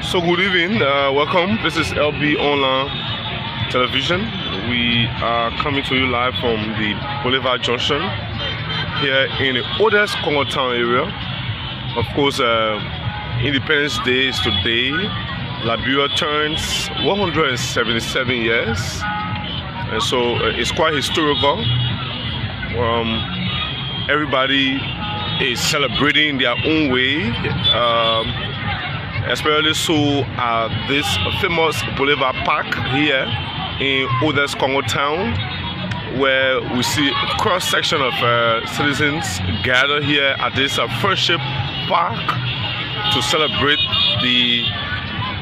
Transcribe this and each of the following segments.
So good evening, welcome. This is LB Online Television. We are coming to you live from the Boulevard Junction here in the oldest Congo Town area. Of course, Independence Day is today. Liberia turns 177 years, and so it's quite historical. Everybody is celebrating their own way. Especially so at this famous Boulevard Park here in oldest Congo Town, where we see a cross-section of citizens gather here at this Friendship Park to celebrate the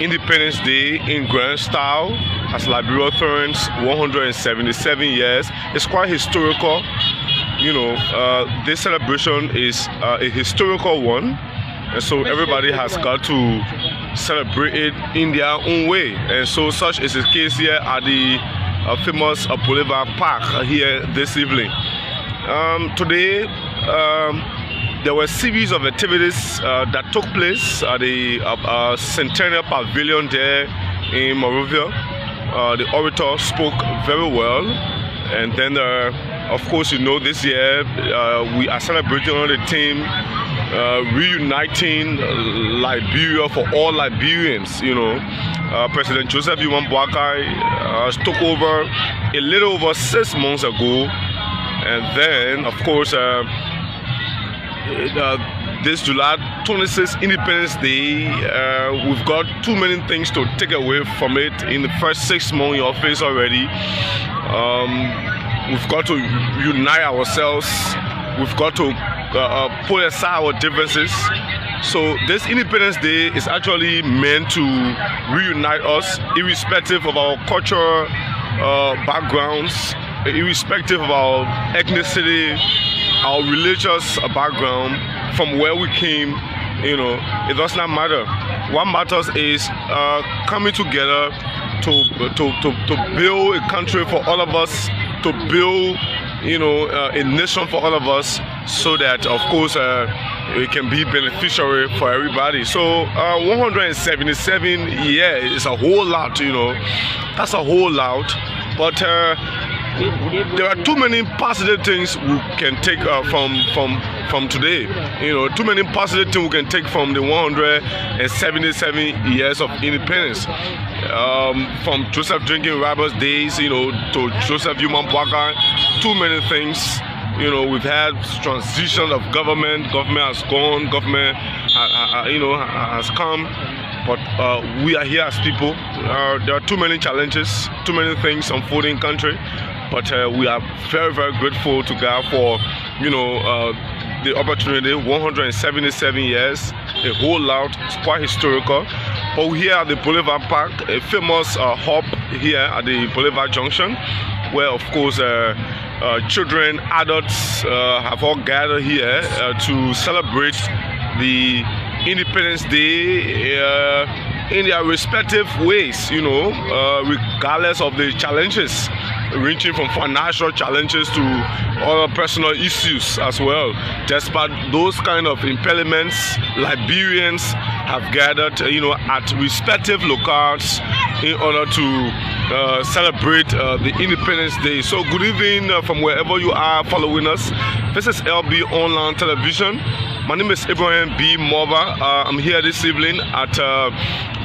Independence Day in grand style as Liberia turns 177 years. It's quite historical. You know, this celebration is a historical one. And so everybody has got to celebrate it in their own way. And so such is the case here at the famous Boulevard Park here this evening. Today, there were a series of activities that took place at the Centennial Pavilion there in Monrovia. The orator spoke very well. And then, of course, you know, this year we are celebrating on the theme reuniting Liberia for all Liberians. You know, President Joseph took over a little over 6 months ago, and then, of course, this July 26th Independence Day, we've got too many things to take away from it in the first 6 months of face already. We've got to unite ourselves. We've got to put aside our differences. So this Independence Day is actually meant to reunite us, irrespective of our cultural backgrounds, irrespective of our ethnicity, our religious background, from where we came. You know, it does not matter. What matters is coming together to build a country for all of us, to build, you know, a nation for all of us, so that, of course, it can be beneficiary for everybody. So 177 years is a whole lot, you know. That's a whole lot. But there are too many positive things we can take from today. You know, too many positive things we can take from the 177 years of independence. From Joseph Drinking Roberts days, you know, to Joseph Boakai, too many things. You know, we've had transition of government. Government has gone. Government, has come. But we are here as people. There are too many challenges, too many things unfolding in country. But we are very, very grateful to God for, you know, the opportunity. 177 years, a whole lot. It's quite historical. But we're here at the Boulevard Park, a famous hub here at the Boulevard Junction, where, of course, children, adults have all gathered here to celebrate the Independence Day in their respective ways, you know, regardless of the challenges, ranging from financial challenges to other personal issues as well. Despite those kind of impediments, Liberians have gathered, you know, at respective locales in order to celebrate the Independence Day. So good evening from wherever you are following us. This is LB Online Television. My name is Ibrahim B. Morba. I'm here this evening at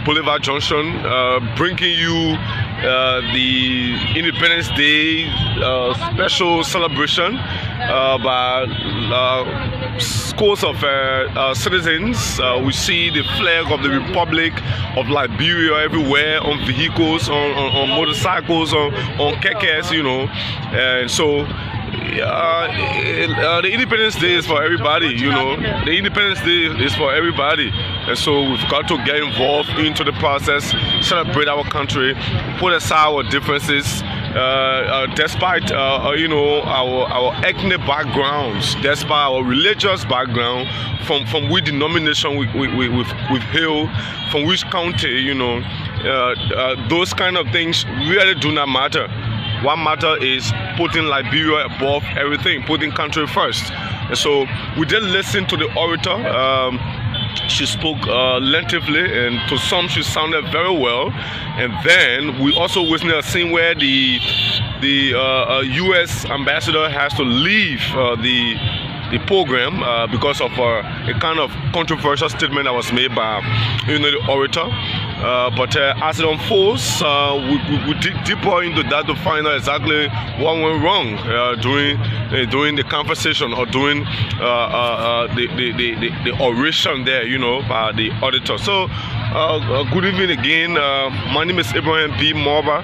Boulevard Junction, bringing you the Independence Day special celebration by scores of citizens. We see the flag of the Republic of Liberia everywhere, on vehicles, on motorcycles, on kekes, you know. And so the Independence Day is for everybody, you know. The Independence Day is for everybody. And so we've got to get involved into the process, celebrate our country, put aside our differences, despite you know, our ethnic backgrounds, despite our religious background, from which denomination we've hailed, from which county, you know, those kind of things really do not matter. What matters is putting Liberia above everything, putting country first. And so we did listen to the orator She spoke lengthily, and to some she sounded very well. And then we also witnessed a scene where the U.S. ambassador has to leave the program because of a kind of controversial statement that was made by the orator. But as it unfolds, we dig deeper into that to find out exactly what went wrong during the conversation or during the oration there, by the auditor. So, good evening again. My name is Abraham B. Morba,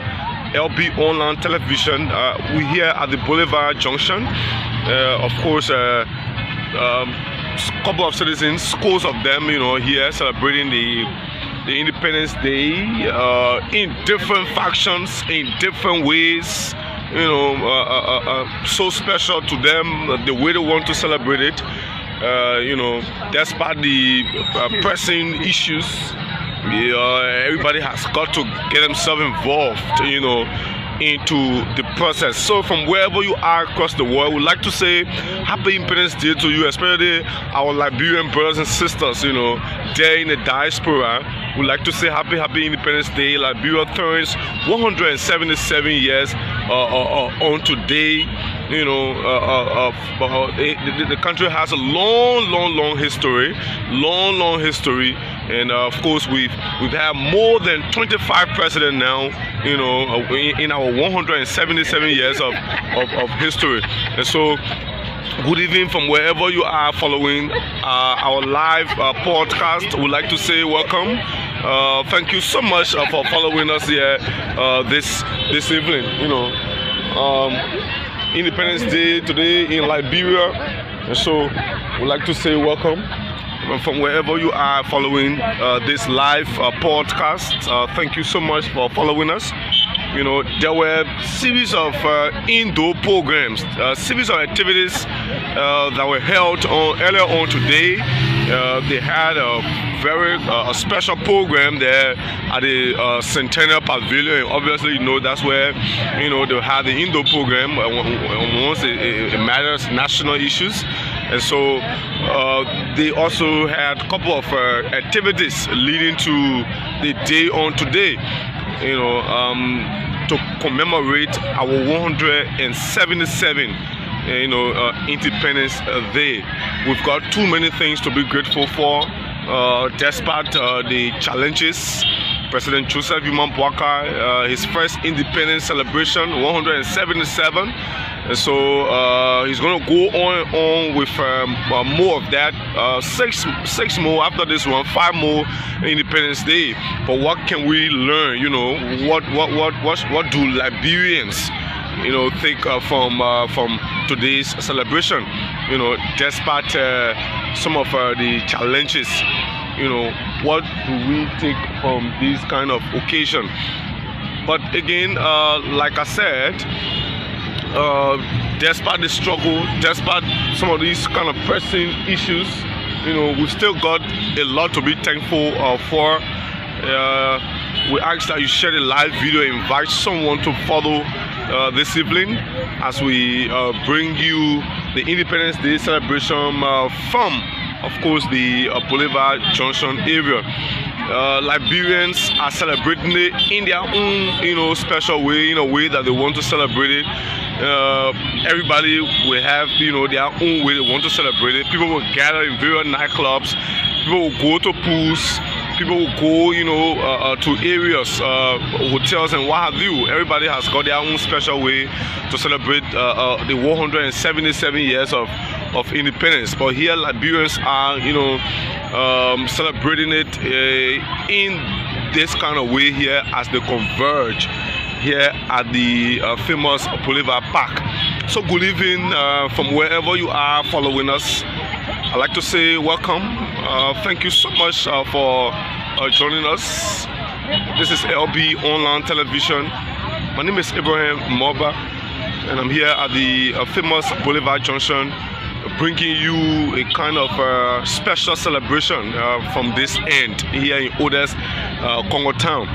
LB Online Television. We're here at the Boulevard Junction. Of course, a couple of citizens, scores of them, here celebrating the Independence Day in different factions, in different ways. So special to them, the way they want to celebrate it. Despite the pressing issues, everybody has got to get themselves involved, into the process. So from wherever you are across the world, we'd like to say Happy Independence Day to you, especially our Liberian brothers and sisters, there in the diaspora. We'd like to say Happy Independence Day. Liberia turns 177 years on today. The country has a long history, long history, and of course we've had more than 25 presidents now, in our 177 years of history. And so, good evening from wherever you are following our live podcast. We'd like to say welcome. Thank you so much for following us here this evening. Independence Day today in Liberia, and so we'd like to say welcome from wherever you are following this live podcast. Thank you so much for following us. There were a series of indoor programs, series of activities that were held earlier on today. They had a very special program there at the Centennial Pavilion. And obviously, that's where they had the indoor program once it matters national issues. And so they also had a couple of activities leading to the day on today, to commemorate our 177 Independence Day. We've got too many things to be grateful for, despite the challenges. President Joseph Boakai, his first independence celebration, 177. And so he's going to go on with more of that. Six more after this one, 5 more Independence Day. But what can we learn? What do Liberians think from today's celebration? Despite some of the challenges, what do we take from this kind of occasion? But again, like I said, despite the struggle, despite some of these kind of pressing issues, we've still got a lot to be thankful for. We ask that you share the live video, invite someone to follow this evening as we bring you the Independence Day celebration from, of course, the Boulevard Junction area. Liberians are celebrating it in their own, special way, in a way that they want to celebrate it. Everybody will have, their own way they want to celebrate it. People will gather in various nightclubs. People will go to pools. People will go, to areas, hotels and what have you. Everybody has got their own special way to celebrate the 177 years of independence. But here, Liberians are, celebrating it in this kind of way here as they converge here at the famous Boulevard Park. So good evening from wherever you are following us. I'd like to say welcome. Thank you so much for joining us. This is LB Online Television. My name is Abraham Morba, and I'm here at the famous Boulevard Junction, bringing you a kind of special celebration from this end here in Oda's Congo Town.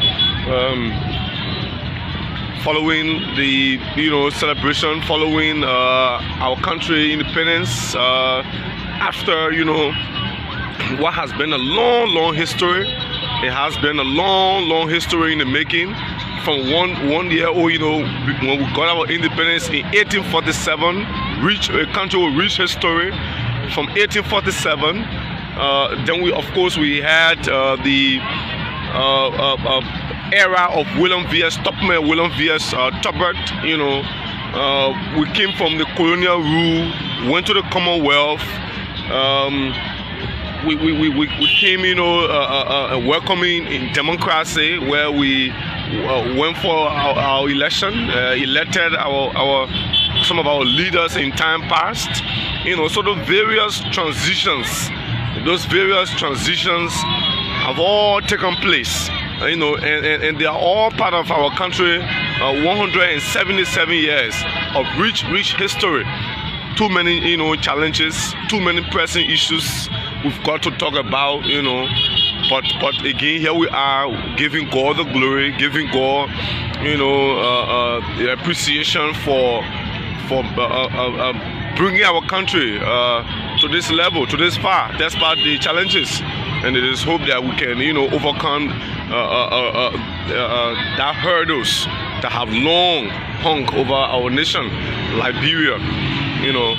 Following the celebration, following our country independence, after what has been a long history. It has been a long history in the making. From one year old, you know, when we got our independence in 1847, a country with rich history. From 1847, then we had the era of William V.S. Topman, William V.S. Tubert. You know, we came from the colonial rule, went to the Commonwealth. We came, you know, welcoming in democracy, where we went for our election, elected some of our leaders in time past. You know, so those various transitions have all taken place. You know, and they are all part of our country. 177 years of rich history. Too many, you know, challenges, too many pressing issues we've got to talk about, you know. But again, here we are, giving God the glory, giving God, you know, the appreciation for bringing our country to this level, to this far, despite the challenges. And it is hope that we can, you know, overcome that hurdles that have long hung over our nation, Liberia. You know,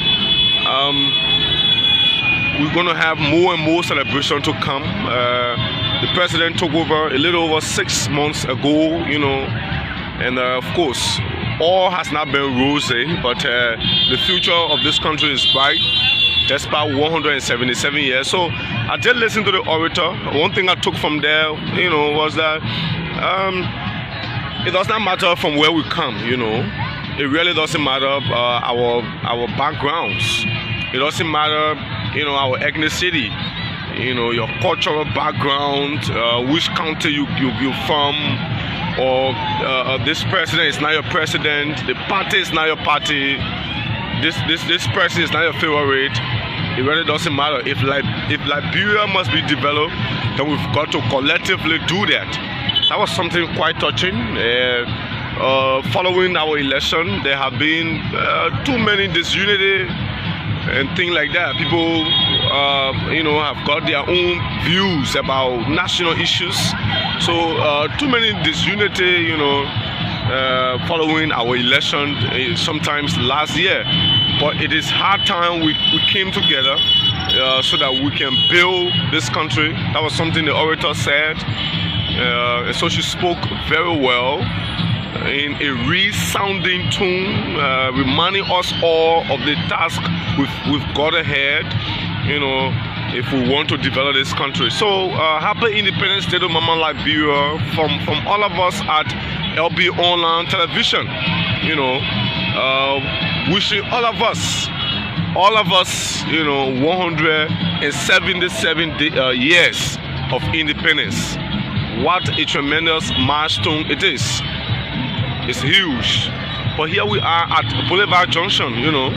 we're going to have more and more celebration to come. The president took over a little over 6 months ago, you know, and of course, all has not been rosy, but the future of this country is bright, despite 177 years. So I did listen to the orator. One thing I took from there, you know, was that it does not matter from where we come, you know. It really doesn't matter our backgrounds. It doesn't matter, you know, our ethnicity, you know, your cultural background, which county you're from, or this president is not your president, the party is not your party, this person is not your favorite. It really doesn't matter. If Liberia must be developed, then we've got to collectively do that. That was something quite touching. Following our election, there have been too many disunity and things like that. People, you know, have got their own views about national issues. So too many disunity, you know, following our election, sometimes last year. But it is hard time we came together so that we can build this country. That was something the orator said. And so she spoke very well, in a resounding tone, reminding us all of the task we've got ahead, you know, if we want to develop this country. So happy Independence Day to Mama Liberia from all of us at LB Online Television. You know, wishing all of us, you know, 177 years of independence. What a tremendous milestone it is. It's huge. But here we are at Boulevard Junction, you know.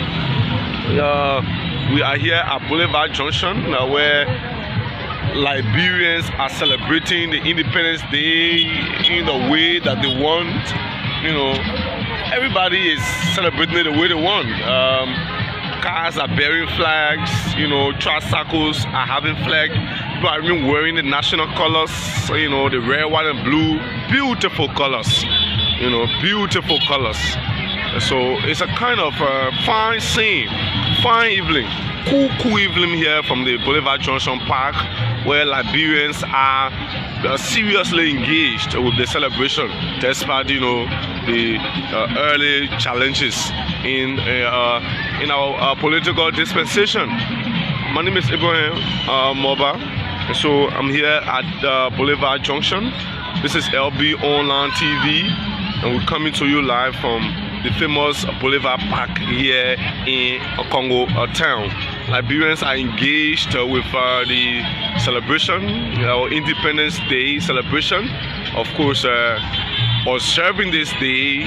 We are here at Boulevard Junction where Liberians are celebrating the Independence Day in the way that they want. You know, everybody is celebrating it the way they want. Cars are bearing flags, you know, tricycles are having flags. People are even wearing the national colors, you know, the red, white, and blue. Beautiful colors. You know, beautiful colors. So it's a kind of fine scene, fine evening, cool evening here from the Boulevard Junction Park, where Liberians are seriously engaged with the celebration, despite, you know, the early challenges in our political dispensation. My name is Ibrahim Moba, so I'm here at Boulevard Junction. This is LB Online TV. And we're coming to you live from the famous Boulevard Park here in Congo Town. Liberians are engaged with the celebration, our Independence Day celebration. Of course, observing this day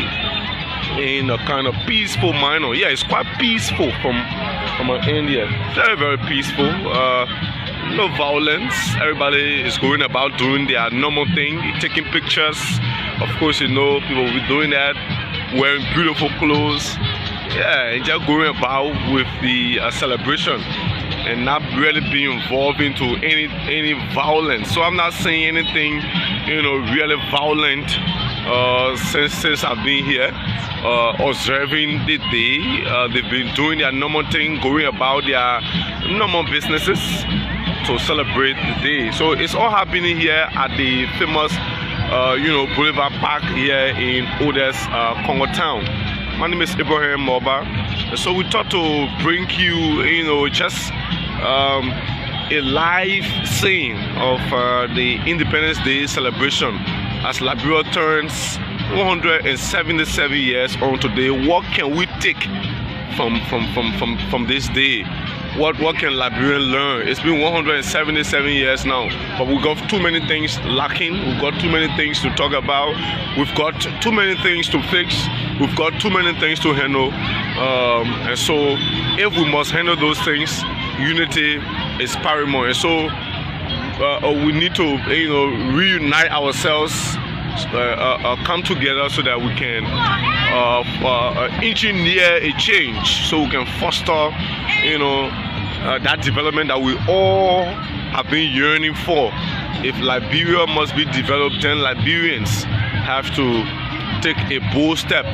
in a kind of peaceful manner. Yeah, it's quite peaceful from an end here. Very peaceful. No violence. Everybody is going about doing their normal thing, taking pictures. Of course, you know, people will be doing that, wearing beautiful clothes. Yeah, and just going about with the celebration. and not really being involved into any violence. So I'm not saying anything, really violent since I've been here observing the day. They've been doing their normal thing, going about their normal businesses to celebrate the day. So it's all happening here at the famous Boulevard Park here in Odes, Congo Town. My name is Ibrahim Moba. So we thought to bring you, just a live scene of the Independence Day celebration as Liberia turns 177 years on today. What can we take from this day? What can Liberian learn? It's been 177 years now, but we've got too many things lacking. We've got too many things to talk about. We've got too many things to fix. We've got too many things to handle. And so if we must handle those things, unity is paramount. And so we need to reunite ourselves, come together so that we can engineer a change, so we can foster that development that we all have been yearning for. If Liberia must be developed, then Liberians have to take a bold step,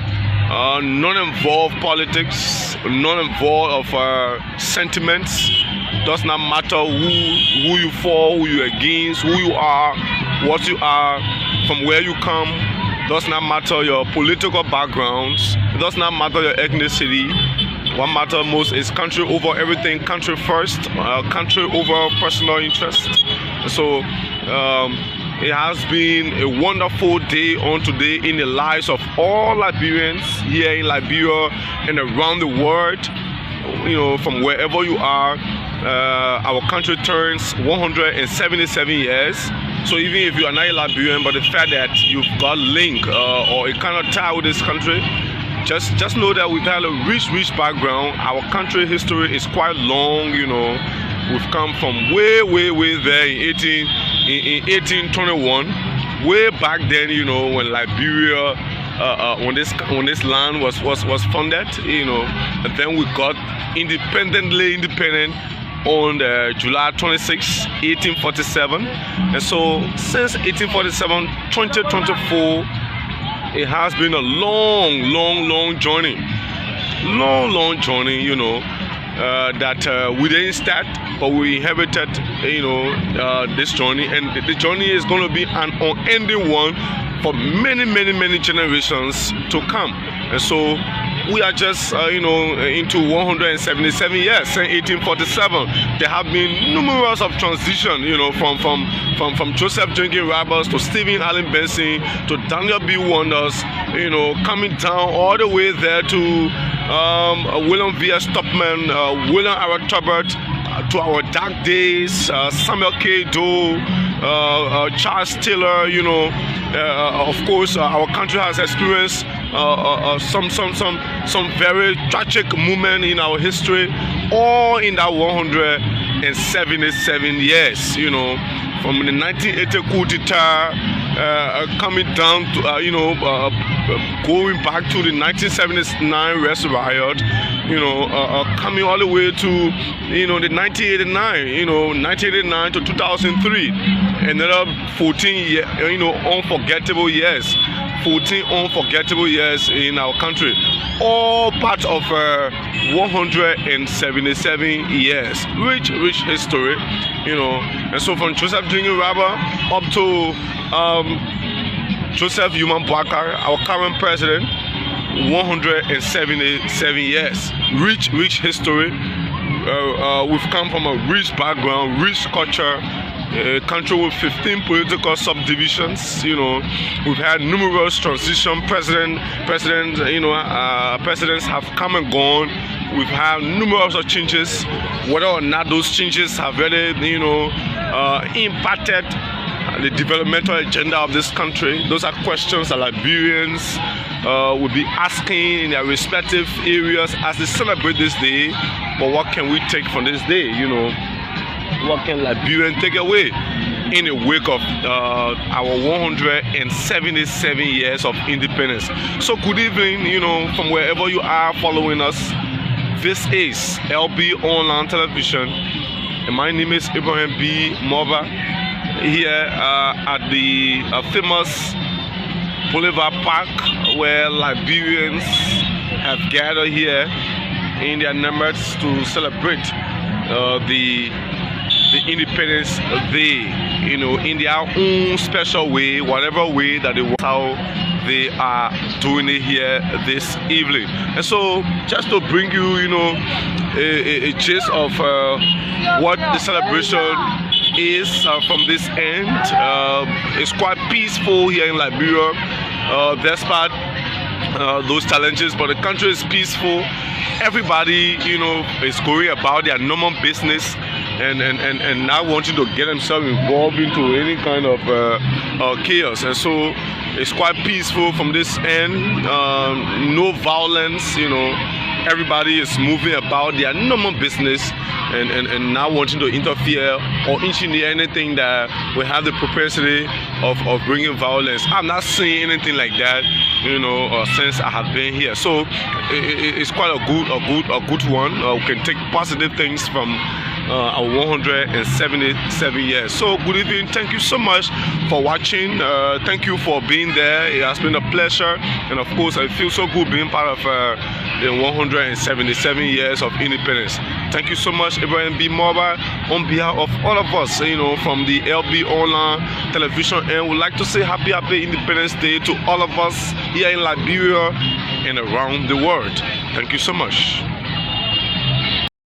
not involve politics, not involve of sentiments. Does not matter who you for, who you against, who you are, what you are, from where you come. Does not matter your political backgrounds. It does not matter your ethnicity. What matters most is country over everything. Country first. Country over personal interest. So it has been a wonderful day on today in the lives of all Liberians here in Liberia and around the world. From wherever you are, our country turns 177 years. So even if you are not a Liberian, but the fact that you've got link or a kind of tie with this country, just know that we've had a rich background. Our country history is quite long. We've come from way there in 1821, way back then. When Liberia, when this land was founded, and then we got independent on July 26, 1847. And so since 1847, 2024, it has been a long journey. Long journey, that we didn't start, but we inherited, this journey. And the journey is going to be an unending one for many generations to come. And so we are just, into 177 years since 1847. There have been numerous of transition, from Joseph Jenkins Roberts to Stephen Allen Benson to Daniel B. Wonders, coming down all the way there to William V. S. Tubman, William Orator, to our dark days, Samuel K. Doe, Charles Taylor. Of course, our country has experienced some very tragic moment in our history, all in that 177 years. From the 1980 coup d'etat, coming down to going back to the 1979 West riot, coming all the way to the 1989 to 2003, another 14 years, unforgettable years. 14 unforgettable years in our country, all part of 177 years, rich history, and so from Joseph Jenkins Roberts up to Joseph Human Boakar, our current president, 177 years, rich history. We've come from a rich background, rich culture. A country with 15 political subdivisions. We've had numerous transition presidents have come and gone. We've had numerous of changes. Whether or not those changes have really, impacted the developmental agenda of this country, those are questions that Liberians will be asking in their respective areas as they celebrate this day. But what can we take from this day? What can Liberians take away in the wake of our 177 years of independence? So good evening, from wherever you are following us. This is LB Online Television. And my name is Ibrahim B. Moba, here at the famous Boulevard Park, where Liberians have gathered here in their numbers to celebrate the Independence Day, you know, in their own special way, whatever way that they want, how they are doing it here this evening. And so, just to bring you, you know, a gist of what the celebration is from this end. It's quite peaceful here in Liberia, despite those challenges, but the country is peaceful. Everybody, you know, is going about their normal business and not wanting to get themselves involved into any kind of chaos. And so it's quite peaceful from this end. No violence, you know. Everybody is moving about their normal business and not wanting to interfere or engineer anything that will have the propensity of bringing violence. I'm not seeing anything like that, you know, since I have been here. So it's quite a good one. We can take positive things from our 177 years. So good evening. Thank you so much for watching. Thank you for being there. It has been a pleasure, and of course I feel so good being part of the 177 years of independence. Thank you so much, Ibrahim B. Moba, on behalf of all of us, you know, from the LB Online Television, and would like to say happy Independence Day to all of us here in Liberia and around the world. Thank you so much.